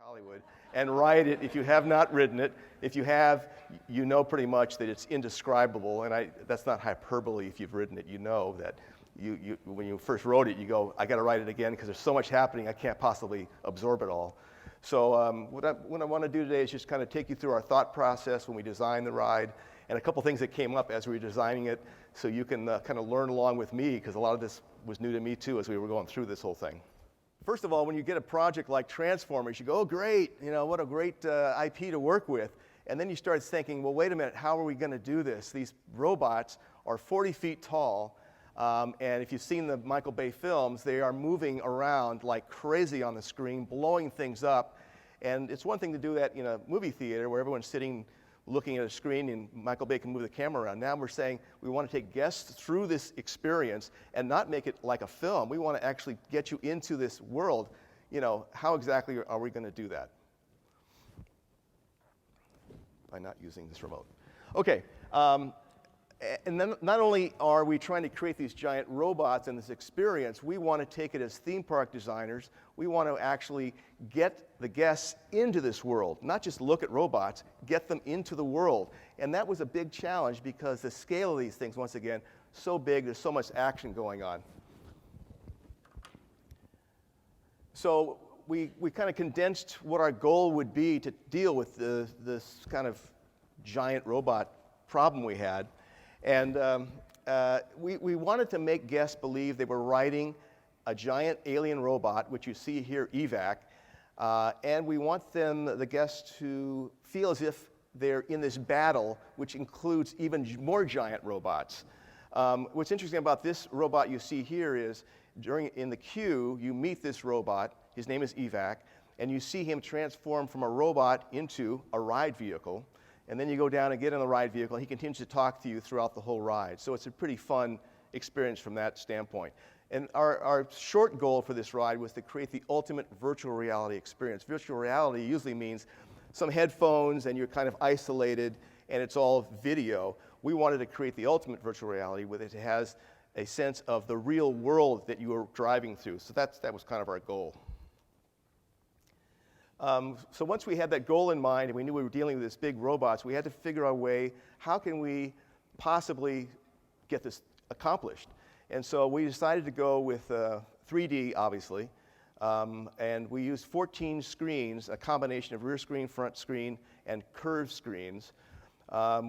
Hollywood and ride it if you have not ridden it. If you have, you know pretty much that it's indescribable, and that's not hyperbole. If you've ridden it, you know that when you first rode it, you go, I got to ride it again because there's so much happening, I can't possibly absorb it all. So what I want to do today is just kind of take you through our thought process when we designed the ride, and a couple things that came up as we were designing it, so you can kind of learn along with me, because a lot of this was new to me too as we were going through this whole thing. First of all, when you get a project like Transformers, you go, oh great, what a great IP to work with. And then you start thinking, well, wait a minute, how are we going to do this? These robots are 40 feet tall, and if you've seen the Michael Bay films, they are moving around like crazy on the screen, blowing things up. And it's one thing to do that in a movie theater where everyone's sitting looking at a screen and Michael Bay can move the camera around. Now we're saying we want to take guests through this experience and not make it like a film. We want to actually get you into this world. How exactly are we going to do that? By not using this remote. Okay. And then not only are we trying to create these giant robots and this experience, we want to take it as theme park designers. We want to actually get the guests into this world, not just look at robots, get them into the world. And that was a big challenge because the scale of these things, once again, so big, there's so much action going on. So we kind of condensed what our goal would be to deal with this kind of giant robot problem we had. And we wanted to make guests believe they were riding a giant alien robot, which you see here, EVAC, and we want the guests to feel as if they're in this battle, which includes even more giant robots. What's interesting about this robot you see here is in the queue, you meet this robot. His name is EVAC, and you see him transform from a robot into a ride vehicle. And then you go down and get in the ride vehicle, and he continues to talk to you throughout the whole ride. So it's a pretty fun experience from that standpoint. And our short goal for this ride was to create the ultimate virtual reality experience. Virtual reality usually means some headphones, and you're kind of isolated, and it's all video. We wanted to create the ultimate virtual reality where it has a sense of the real world that you are driving through. So that was kind of our goal. So once we had that goal in mind and we knew we were dealing with this big robots, we had to figure out a way, how can we possibly get this accomplished? And so we decided to go with 3D, obviously, and we used 14 screens, a combination of rear screen, front screen, and curved screens.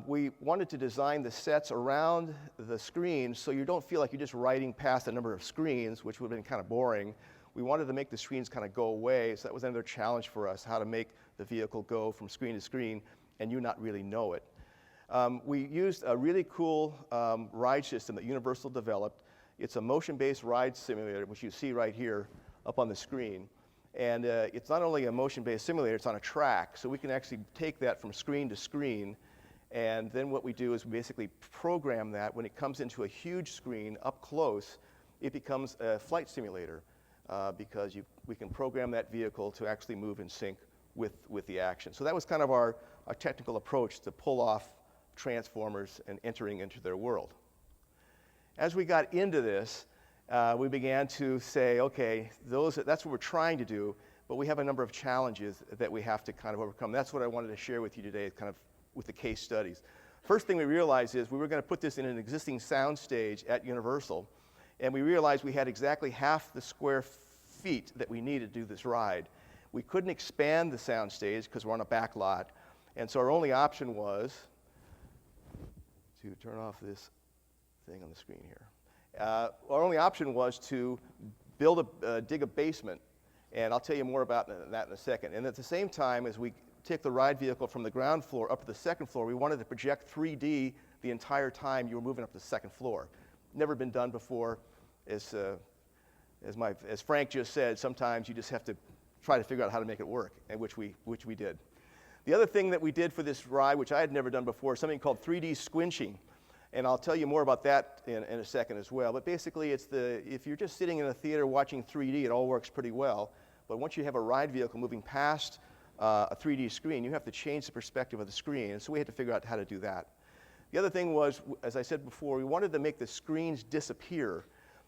We wanted to design the sets around the screens so you don't feel like you're just riding past a number of screens, which would have been kind of boring. We wanted to make the screens kind of go away, so that was another challenge for us, how to make the vehicle go from screen to screen and you not really know it. We used a really cool ride system that Universal developed. It's a motion-based ride simulator, which you see right here up on the screen. And it's not only a motion-based simulator, it's on a track, so we can actually take that from screen to screen. And then what we do is we basically program that. When it comes into a huge screen up close, it becomes a flight simulator. Because we can program that vehicle to actually move in sync with the action. So that was kind of our technical approach to pull off Transformers and entering into their world. As we got into this, we began to say, okay, that's what we're trying to do, but we have a number of challenges that we have to kind of overcome. That's what I wanted to share with you today, kind of with the case studies. First thing we realized is we were going to put this in an existing sound stage at Universal. And we realized we had exactly half the square feet that we needed to do this ride. We couldn't expand the sound stage because we're on a back lot. And so our only option was to turn off this thing on the screen here. Our only option was to dig a basement. And I'll tell you more about that in a second. And at the same time, as we take the ride vehicle from the ground floor up to the second floor, we wanted to project 3D the entire time you were moving up to the second floor. Never been done before. As Frank just said, sometimes you just have to try to figure out how to make it work, and which we did. The other thing that we did for this ride, which I had never done before, is something called 3D squinching. And I'll tell you more about that in a second as well. But basically, if you're just sitting in a theater watching 3D, it all works pretty well. But once you have a ride vehicle moving past a 3D screen, you have to change the perspective of the screen. And so we had to figure out how to do that. The other thing was, as I said before, we wanted to make the screens disappear.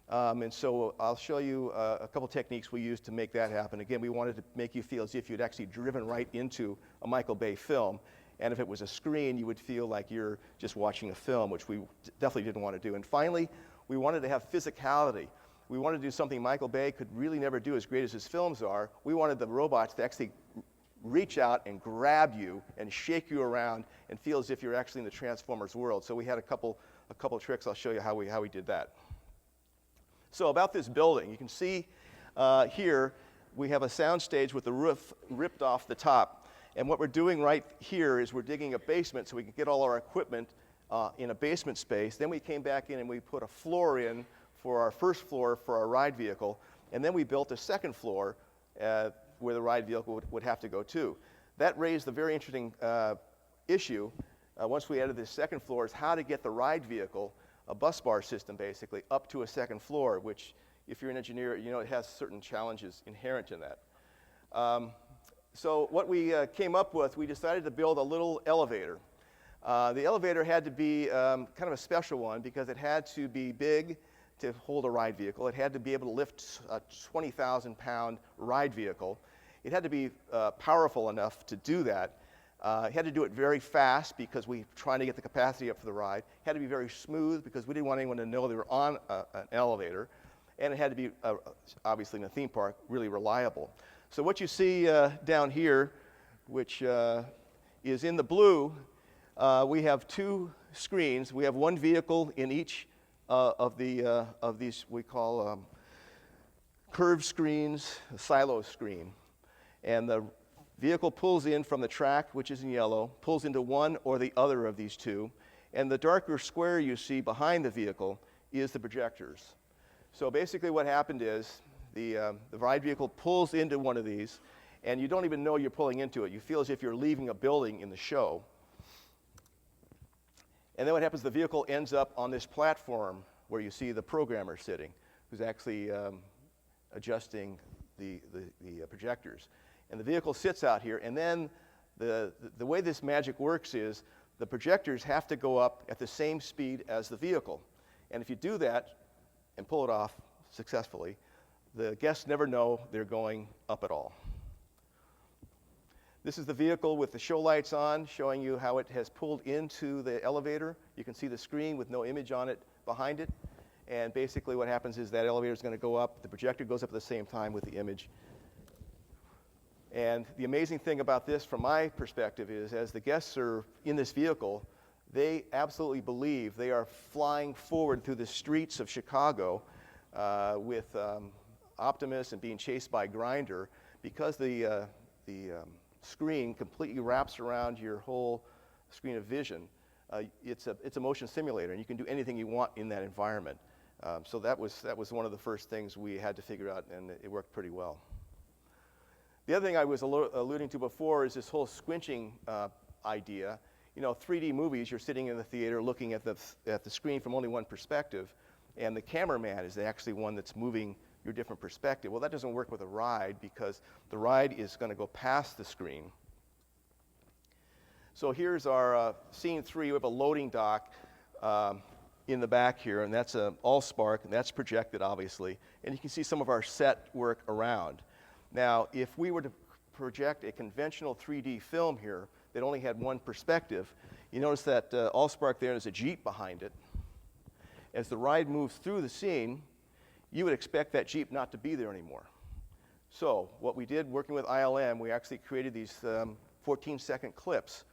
And so I'll show you a couple techniques we used to make that happen. Again, we wanted to make you feel as if you'd actually driven right into a Michael Bay film. And if it was a screen, you would feel like you're just watching a film, which we definitely didn't want to do. And finally, we wanted to have physicality. We wanted to do something Michael Bay could really never do, as great as his films are. We wanted the robots to actually reach out and grab you and shake you around and feel as if you're actually in the Transformers world. So we had a couple tricks. I'll show you how we did that. So about this building, you can see here we have a soundstage with the roof ripped off the top. And what we're doing right here is we're digging a basement so we can get all our equipment in a basement space. Then we came back in and we put a floor in for our first floor for our ride vehicle. And then we built a second floor where the ride vehicle would have to go too. That raised a very interesting issue once we added this second floor, is how to get the ride vehicle, a bus bar system basically, up to a second floor, which if you're an engineer, you know it has certain challenges inherent in that. So what we came up with, we decided to build a little elevator. The elevator had to be kind of a special one because it had to be big to hold a ride vehicle. It had to be able to lift a 20,000-pound ride vehicle. It had to be powerful enough to do that. It had to do it very fast because we were trying to get the capacity up for the ride. It had to be very smooth because we didn't want anyone to know they were on an elevator. And it had to be, obviously in a theme park, really reliable. So what you see down here, which is in the blue, we have two screens. We have one vehicle in each of these we call curved screens, a silo screen. And the vehicle pulls in from the track, which is in yellow, pulls into one or the other of these two. And the darker square you see behind the vehicle is the projectors. So basically what happened is the ride vehicle pulls into one of these, and you don't even know you're pulling into it. You feel as if you're leaving a building in the show. And then what happens, the vehicle ends up on this platform where you see the programmer sitting, who's actually adjusting the projectors. And the vehicle sits out here, and then the way this magic works is the projectors have to go up at the same speed as the vehicle. And if you do that and pull it off successfully, the guests never know they're going up at all. This is the vehicle with the show lights on, showing you how it has pulled into the elevator. You can see the screen with no image on it behind it. And basically what happens is that elevator is going to go up. The projector goes up at the same time with the image. And the amazing thing about this, from my perspective, is as the guests are in this vehicle, they absolutely believe they are flying forward through the streets of Chicago with Optimus and being chased by Grinder, because the screen completely wraps around your whole screen of vision. It's a motion simulator, and you can do anything you want in that environment. So that was one of the first things we had to figure out, and it worked pretty well. The other thing I was alluding to before is this whole squinching idea. You know, 3D movies, you're sitting in the theater looking at the screen from only one perspective, and the cameraman is actually one that's moving your different perspective. Well, that doesn't work with a ride because the ride is going to go past the screen. So here's our scene 3. We have a loading dock in the back here, and that's AllSpark, and that's projected, obviously. And you can see some of our set work around. Now, if we were to project a conventional 3D film here that only had one perspective, you notice that AllSpark there is a Jeep behind it. As the ride moves through the scene, you would expect that Jeep not to be there anymore. So what we did, working with ILM, we actually created these 14-second clips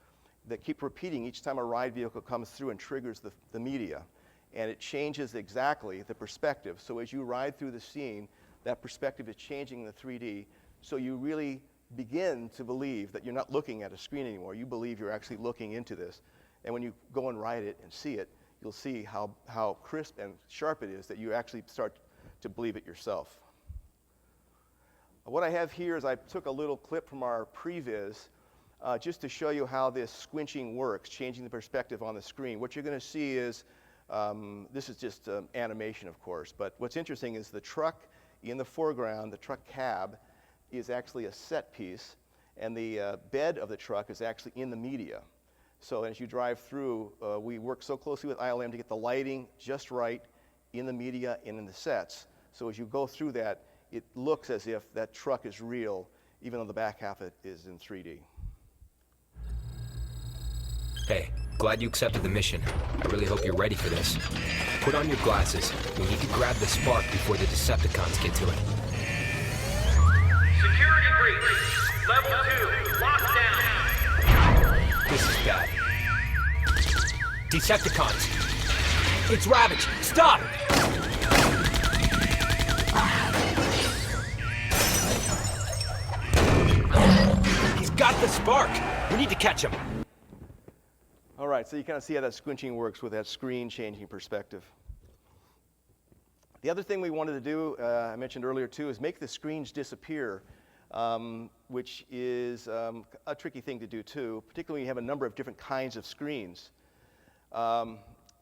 that keep repeating each time a ride vehicle comes through and triggers the media. And it changes exactly the perspective. So as you ride through the scene, that perspective is changing in the 3D, so you really begin to believe that you're not looking at a screen anymore. You believe you're actually looking into this. And when you go and ride it and see it, you'll see how crisp and sharp it is that you actually start to believe it yourself. What I have here is I took a little clip from our previs just to show you how this squinching works, changing the perspective on the screen. What you're going to see is, this is just animation, of course, but what's interesting is the truck in the foreground, the truck cab, is actually a set piece, and the bed of the truck is actually in the media. So as you drive through, we work so closely with ILM to get the lighting just right in the media and in the sets. So as you go through that, it looks as if that truck is real, even though the back half of it is in 3D. Hey, glad you accepted the mission. I really hope you're ready for this. Put on your glasses. We need to grab the spark before the Decepticons get to it. Security breach. Level 2. Lockdown. This is bad. Decepticons! It's Ravage! Stop! He's got the spark! We need to catch him. All right, so you kind of see how that squinching works with that screen changing perspective. The other thing we wanted to do, I mentioned earlier too, is make the screens disappear, which is a tricky thing to do too, particularly when you have a number of different kinds of screens.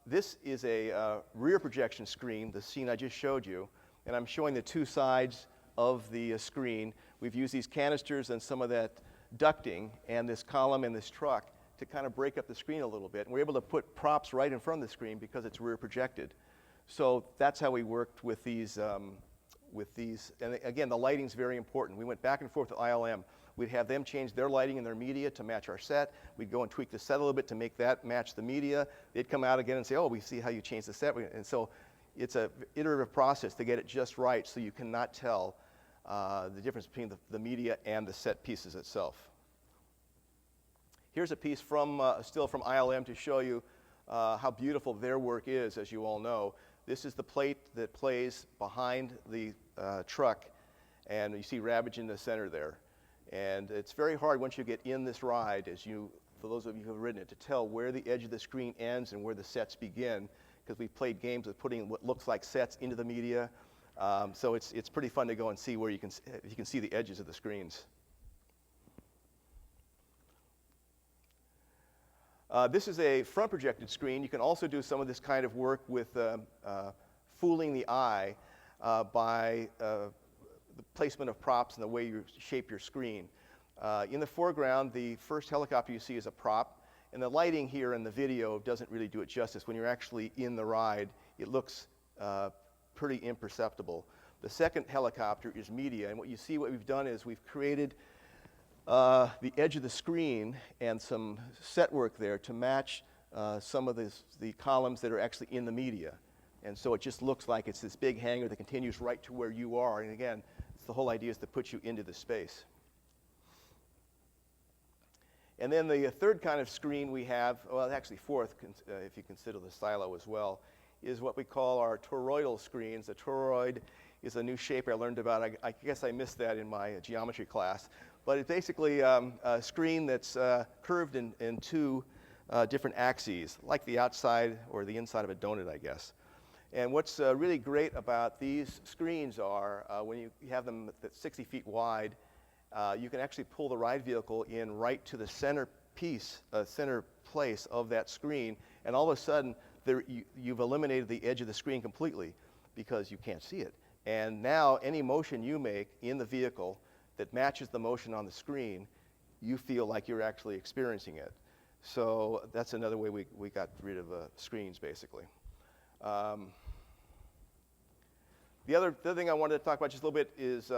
This is a rear projection screen, the scene I just showed you, and I'm showing the two sides of the screen. We've used these canisters and some of that ducting and this column and this truck to kind of break up the screen a little bit. And we're able to put props right in front of the screen because it's rear projected. So that's how we worked with these. And again, the lighting's very important. We went back and forth with ILM. We'd have them change their lighting and their media to match our set. We'd go and tweak the set a little bit to make that match the media. They'd come out again and say, oh, we see how you changed the set. And so it's an iterative process to get it just right so you cannot tell the difference between the media and the set pieces itself. Here's a piece from still from ILM to show you how beautiful their work is, as you all know. This is the plate that plays behind the truck, and you see Ravage in the center there. And it's very hard once you get in this ride, for those of you who have ridden it, to tell where the edge of the screen ends and where the sets begin, because we've played games with putting what looks like sets into the media. So it's pretty fun to go and see where you can see the edges of the screens. This is a front projected screen. You can also do some of this kind of work with fooling the eye by the placement of props and the way you shape your screen. In the foreground, the first helicopter you see is a prop, and the lighting here in the video doesn't really do it justice. When you're actually in the ride, it looks pretty imperceptible. The second helicopter is media, and what we've done is we've created the edge of the screen and some set work there to match some of the columns that are actually in the media. And so it just looks like it's this big hangar that continues right to where you are. And again, the whole idea is to put you into the space. And then the third kind of screen we have, well, actually fourth, if you consider the silo as well, is what we call our toroidal screens. The toroid is a new shape I learned about. I guess I missed that in my geometry class. But it's basically a screen that's curved in two different axes, like the outside or the inside of a donut, I guess. And what's really great about these screens are when you have them at 60 feet wide, you can actually pull the ride vehicle in right to the center place of that screen, and all of a sudden you've eliminated the edge of the screen completely because you can't see it. And now any motion you make in the vehicle that matches the motion on the screen, you feel like you're actually experiencing it. So that's another way we got rid of screens, basically. The other thing I wanted to talk about just a little bit is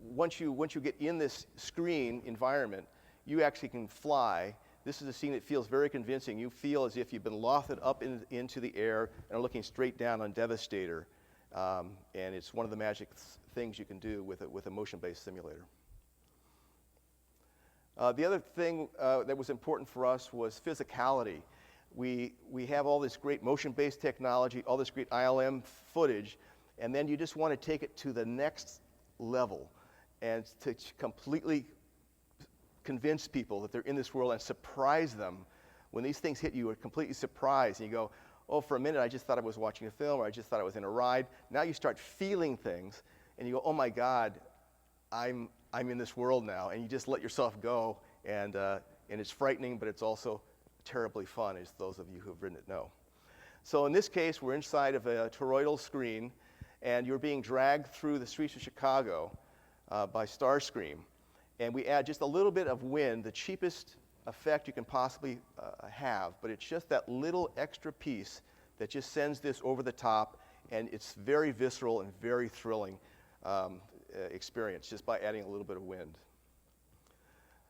once you get in this screen environment, you actually can fly. This is a scene that feels very convincing. You feel as if you've been lofted up into the air and are looking straight down on Devastator. And it's one of the magic things you can do with a motion-based simulator. The other thing that was important for us was physicality. We have all this great motion-based technology, all this great ILM footage, and then you just want to take it to the next level and to completely convince people that they're in this world and surprise them. When these things hit you, you're completely surprised, and you go, oh, for a minute I just thought I was watching a film, or I just thought I was in a ride. Now you start feeling things, and you go, oh my God, I'm in this world now, and you just let yourself go, and it's frightening, but it's also terribly fun, as those of you who have ridden it know. So in this case, we're inside of a toroidal screen, and you're being dragged through the streets of Chicago by Starscream, and we add just a little bit of wind, the cheapest effect you can possibly have, but it's just that little extra piece that just sends this over the top, and it's very visceral and very thrilling experience just by adding a little bit of wind.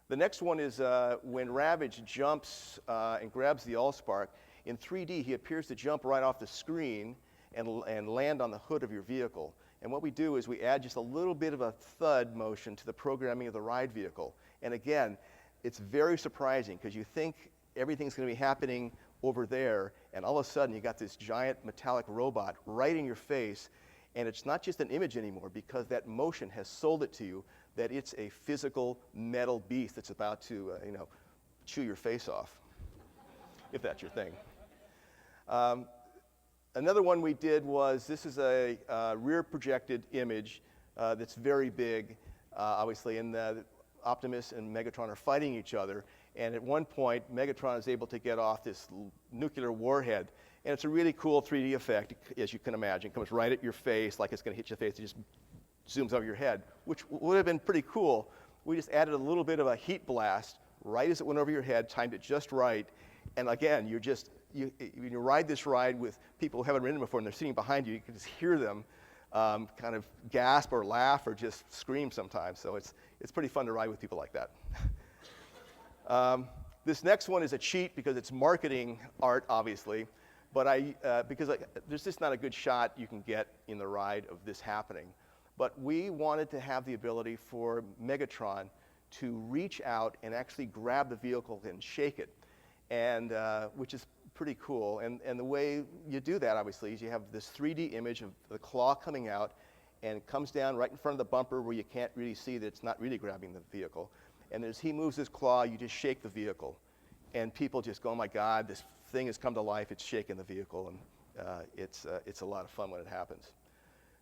The next one is when Ravage jumps and grabs the Allspark. In 3D, he appears to jump right off the screen and land on the hood of your vehicle. And what we do is we add just a little bit of a thud motion to the programming of the ride vehicle. And again, it's very surprising because you think everything's going to be happening over there, and all of a sudden you got this giant metallic robot right in your face, and it's not just an image anymore because that motion has sold it to you that it's a physical metal beast that's about to chew your face off, if that's your thing. Another one we did was, this is a rear projected image that's very big, obviously, and Optimus and Megatron are fighting each other, and at one point Megatron is able to get off this nuclear warhead, and it's a really cool 3D effect, as you can imagine. It comes right at your face like it's going to hit your face. It just zooms over your head, which would have been pretty cool. We just added a little bit of a heat blast right as it went over your head, timed it just right, and again, when you ride this ride with people who haven't ridden before and they're sitting behind you, you can just hear them kind of gasp or laugh or just scream sometimes. So it's pretty fun to ride with people like that. This next one is a cheat because it's marketing art, obviously, but there's just not a good shot you can get in the ride of this happening. But we wanted to have the ability for Megatron to reach out and actually grab the vehicle and shake it, and which is pretty cool. And the way you do that, obviously, is you have this 3D image of the claw coming out, and it comes down right in front of the bumper where you can't really see that it's not really grabbing the vehicle. And as he moves his claw, you just shake the vehicle. And people just go, oh my God, this thing has come to life, it's shaking the vehicle, and it's a lot of fun when it happens.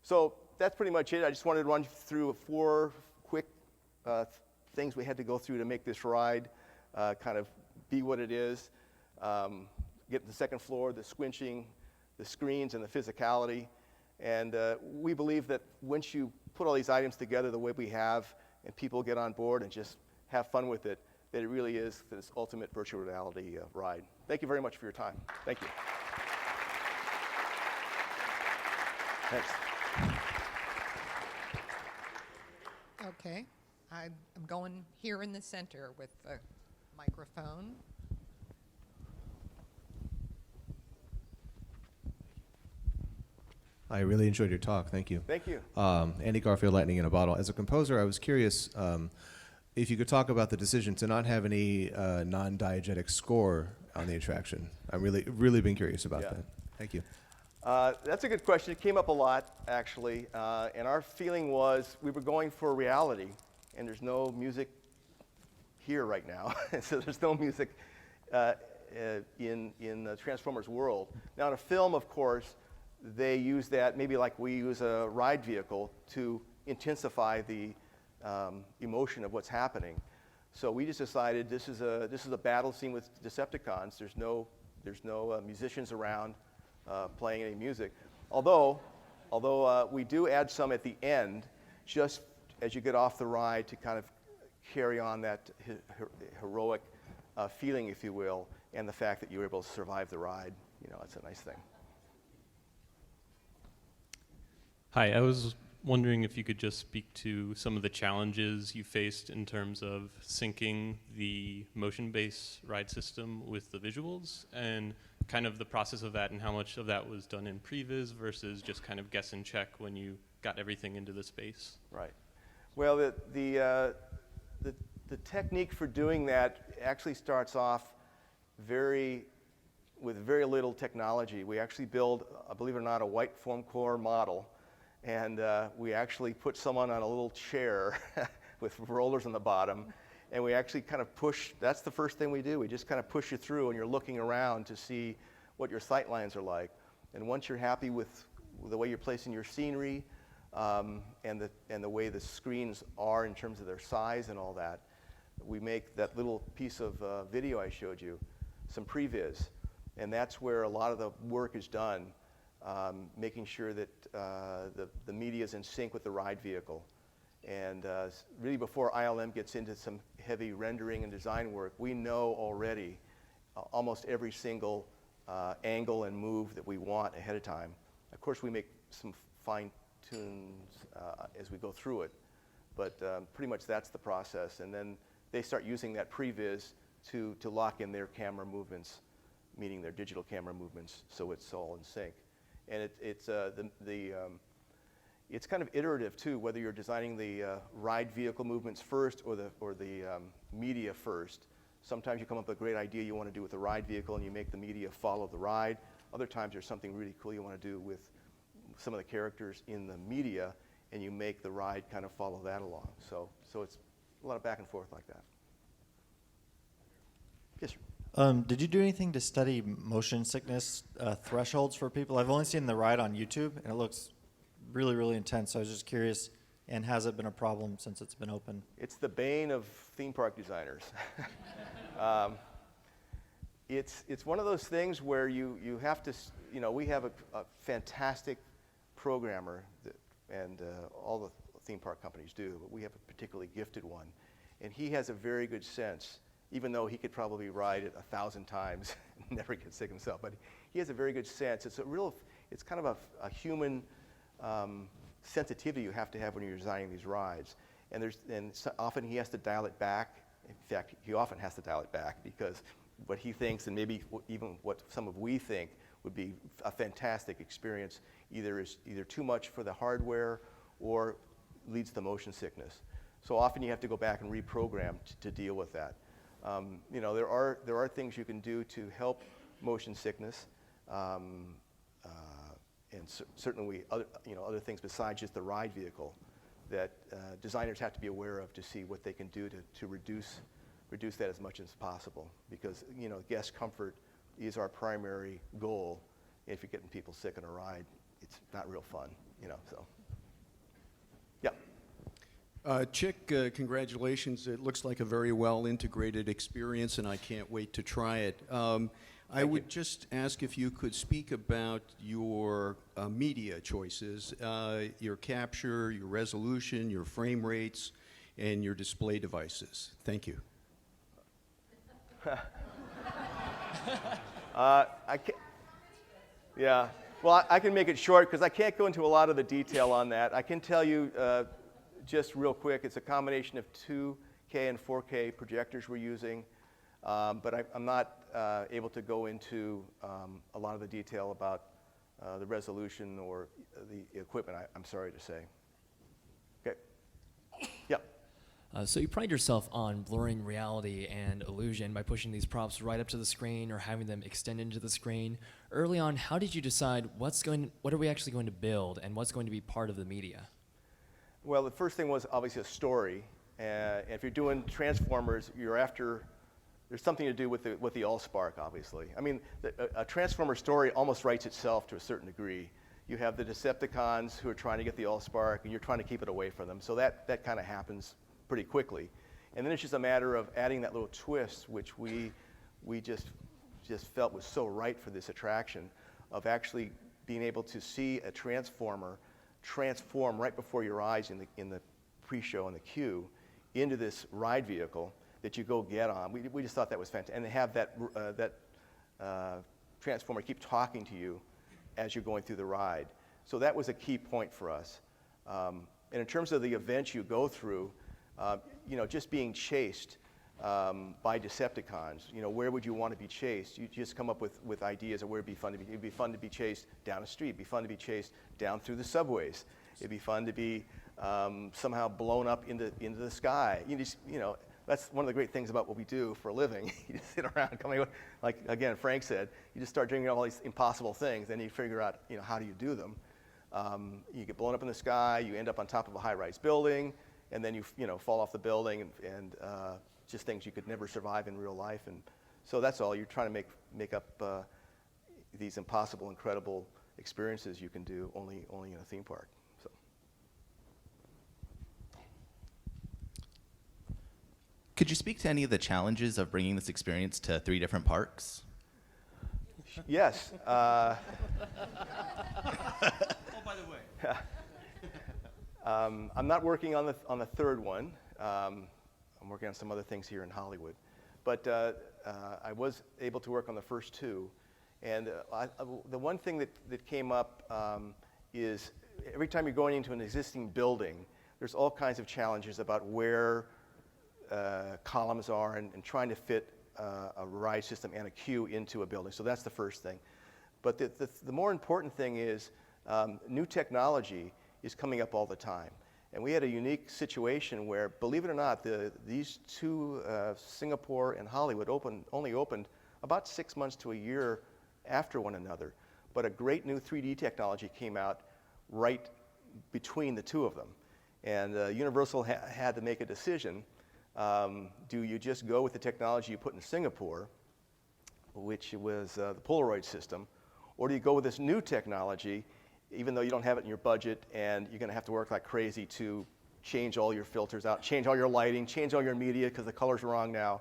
So that's pretty much it. I just wanted to run through 4 quick things we had to go through to make this ride kind of be what it is. Get to the second floor, the squinching, the screens, and the physicality. And we believe that once you put all these items together the way we have, and people get on board and just have fun with it, that it really is this ultimate virtual reality ride. Thank you very much for your time. Thank you. Thanks. Okay, I'm going here in the center with the microphone. I really enjoyed your talk. Thank you. Thank you. Andy Garfield, Lightning in a Bottle. As a composer, I was curious if you could talk about the decision to not have any non-diegetic score on the attraction. I'm really been curious about that. Thank you. That's a good question. It came up a lot, actually. And our feeling was we were going for reality, and there's no music here right now. So there's no music in the Transformers world. Now, in a film, of course, they use that, maybe like we use a ride vehicle, to intensify the emotion of what's happening. So we just decided this is a battle scene with Decepticons. There's no musicians around playing any music. Although we do add some at the end, just as you get off the ride to kind of carry on that heroic feeling, if you will, and the fact that you were able to survive the ride. It's a nice thing. Hi, I was wondering if you could just speak to some of the challenges you faced in terms of syncing the motion-based ride system with the visuals, and kind of the process of that, and how much of that was done in previs versus just kind of guess and check when you got everything into the space. Right. Well, the technique for doing that actually starts off with very little technology. We actually build, believe it or not, a white foam core model. And we actually put someone on a little chair with rollers on the bottom, and we actually kind of push. That's the first thing we do. We just kind of push you through, and you're looking around to see what your sight lines are like. And once you're happy with the way you're placing your scenery and the way the screens are in terms of their size and all that, we make that little piece of video I showed you, some previs, and that's where a lot of the work is done. Making sure that the media is in sync with the ride vehicle. And really before ILM gets into some heavy rendering and design work, we know already almost every single angle and move that we want ahead of time. Of course, we make some fine tunes as we go through it, but pretty much that's the process. And then they start using that previs to lock in their camera movements, meaning their digital camera movements, so it's all in sync. And it's kind of iterative too, whether you're designing the ride vehicle movements first or the media first. Sometimes you come up with a great idea you want to do with the ride vehicle and you make the media follow the ride. Other times there's something really cool you want to do with some of the characters in the media and you make the ride kind of follow that along. So it's a lot of back and forth like that. Yes, sir. Did you do anything to study motion sickness thresholds for people? I've only seen the ride on YouTube, and it looks really, really intense. So I was just curious, and has it been a problem since it's been open? It's the bane of theme park designers. It's one of those things where you have to, we have a fantastic programmer, and all the theme park companies do, but we have a particularly gifted one. And he has a very good sense, even though he could probably ride it 1,000 times and never get sick himself, but he has a very good sense. It's kind of a human sensitivity you have to have when you're designing these rides. And so often he has to dial it back. In fact, he often has to dial it back because what he thinks and maybe even what some of we think would be a fantastic experience either too much for the hardware or leads to motion sickness. So often you have to go back and reprogram to deal with that. There are things you can do to help motion sickness, and certainly other things besides just the ride vehicle that designers have to be aware of to see what they can do to reduce that as much as possible. Because guest comfort is our primary goal. If you're getting people sick on a ride, it's not real fun. So yeah. Chick, congratulations. It looks like a very well integrated experience, and I can't wait to try it. I would just ask if you could speak about your media choices, your capture, your resolution, your frame rates, and your display devices. Thank you. I can't, yeah. Well, I can make it short because I can't go into a lot of the detail on that. I can tell you just real quick, it's a combination of 2K and 4K projectors we're using, but I'm not able to go into a lot of the detail about the resolution or the equipment, I'm sorry to say. Okay. Yep. So you pride yourself on blurring reality and illusion by pushing these props right up to the screen or having them extend into the screen. Early on, how did you decide what are we actually going to build and what's going to be part of the media? Well, the first thing was obviously a story. If you're doing Transformers, there's something to do with the AllSpark, obviously. I mean, a Transformer story almost writes itself to a certain degree. You have the Decepticons who are trying to get the AllSpark, and you're trying to keep it away from them. So that kind of happens pretty quickly. And then it's just a matter of adding that little twist, which we just felt was so right for this attraction, of actually being able to see a Transformer transform right before your eyes in the pre-show and the queue into this ride vehicle that you go get on. We just thought that was fantastic. And to have that Transformer keep talking to you as you're going through the ride. So that was a key point for us. And in terms of the events you go through, just being chased by Decepticons, where would you want to be chased? You just come up with ideas of where it'd be fun to be. It'd be fun to be chased down a street. It'd be fun to be chased down through the subways. It'd be fun to be somehow blown up into the sky. That's one of the great things about what we do for a living. You just sit around coming up, like again Frank said, you just start doing all these impossible things, then you figure out how do you do them. You get blown up in the sky, you end up on top of a high-rise building, and then you fall off the building and just things you could never survive in real life. And so that's all. You're trying to make up these impossible, incredible experiences you can do only in a theme park. So. Could you speak to any of the challenges of bringing this experience to 3 different parks? Yes. Oh, by the way. I'm not working on the third one. I'm working on some other things here in Hollywood. But I was able to work on the first 2. And the one thing that came up is every time you're going into an existing building, there's all kinds of challenges about where columns are and trying to fit a ride system and a queue into a building. So that's the first thing. But the more important thing is new technology is coming up all the time. And we had a unique situation where, believe it or not, these two, Singapore and Hollywood, only opened about 6 months to a year after one another. But a great new 3D technology came out right between the two of them. And Universal had to make a decision. Do you just go with the technology you put in Singapore, which was the Polaroid system, or do you go with this new technology, even though you don't have it in your budget, and you're going to have to work like crazy to change all your filters out, change all your lighting, change all your media because the color's wrong now.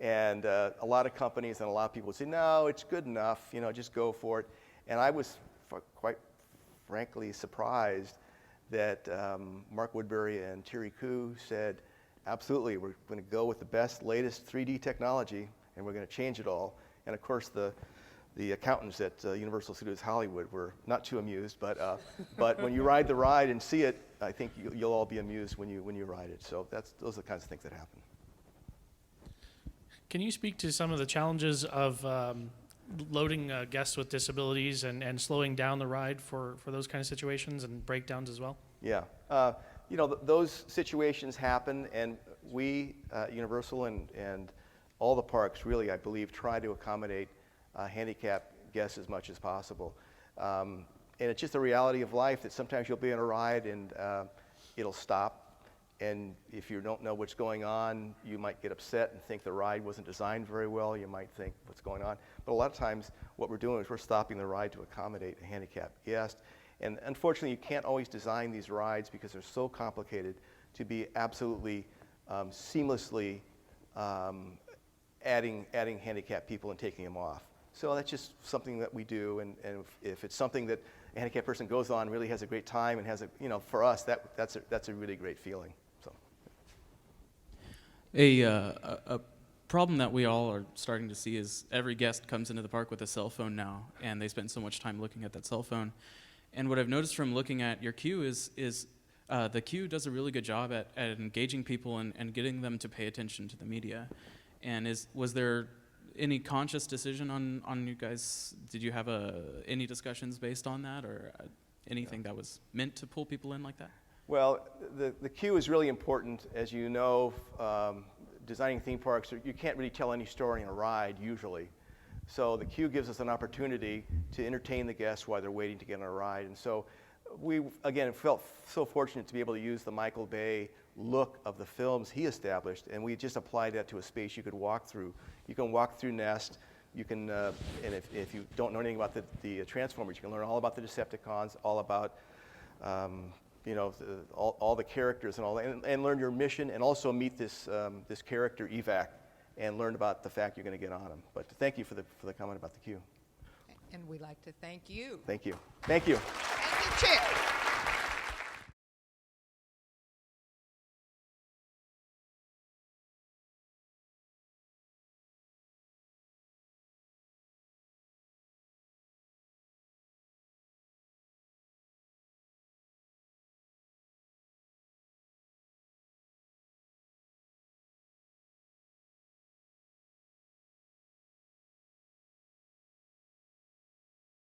And a lot of companies and a lot of people would say, no, it's good enough, you know, just go for it. And I was quite frankly surprised that Mark Woodbury and Thierry Koo said, absolutely, we're going to go with the best, latest 3D technology, and we're going to change it all. And of course, the accountants at Universal Studios Hollywood were not too amused, but when you ride the ride and see it, I think you'll all be amused when you ride it. So those are the kinds of things that happen. Can you speak to some of the challenges of loading guests with disabilities and slowing down the ride for those kind of situations and breakdowns as well? Yeah. You know, those situations happen, and we, Universal and all the parks really, I believe, try to accommodate handicapped guests as much as possible. And it's just a reality of life that sometimes you'll be on a ride and it'll stop. And if you don't know what's going on, you might get upset and think the ride wasn't designed very well. You might think what's going on. But a lot of times what we're doing is we're stopping the ride to accommodate a handicapped guest. And unfortunately, you can't always design these rides because they're so complicated to be absolutely seamlessly adding handicapped people and taking them off. So that's just something that we do, and if it's something that a handicapped person goes on, really has a great time, and has a, you know, for us, that's a really great feeling. So. A problem that we all are starting to see is every guest comes into the park with a cell phone now, and they spend so much time looking at that cell phone. And what I've noticed from looking at your queue is the queue does a really good job at engaging people and getting them to pay attention to the media. And was there any conscious decision on you guys? Did you have any discussions based on that, or anything that was meant to pull people in like that? Well, the queue is really important. As you know, designing theme parks, you can't really tell any story in a ride usually. So the queue gives us an opportunity to entertain the guests while they're waiting to get on a ride. And so we, again, felt so fortunate to be able to use the Michael Bay look of the films he established, and we just applied that to a space you could walk through. You can walk through Nest. You can, and if you don't know anything about the Transformers, you can learn all about the Decepticons, all about, you know, all the characters and all that, and learn your mission, and also meet this this character Evac, and learn about the fact you're going to get on him. But thank you for the comment about the queue. And we'd like to thank you. Thank you. Thank you. Thank you, Chair.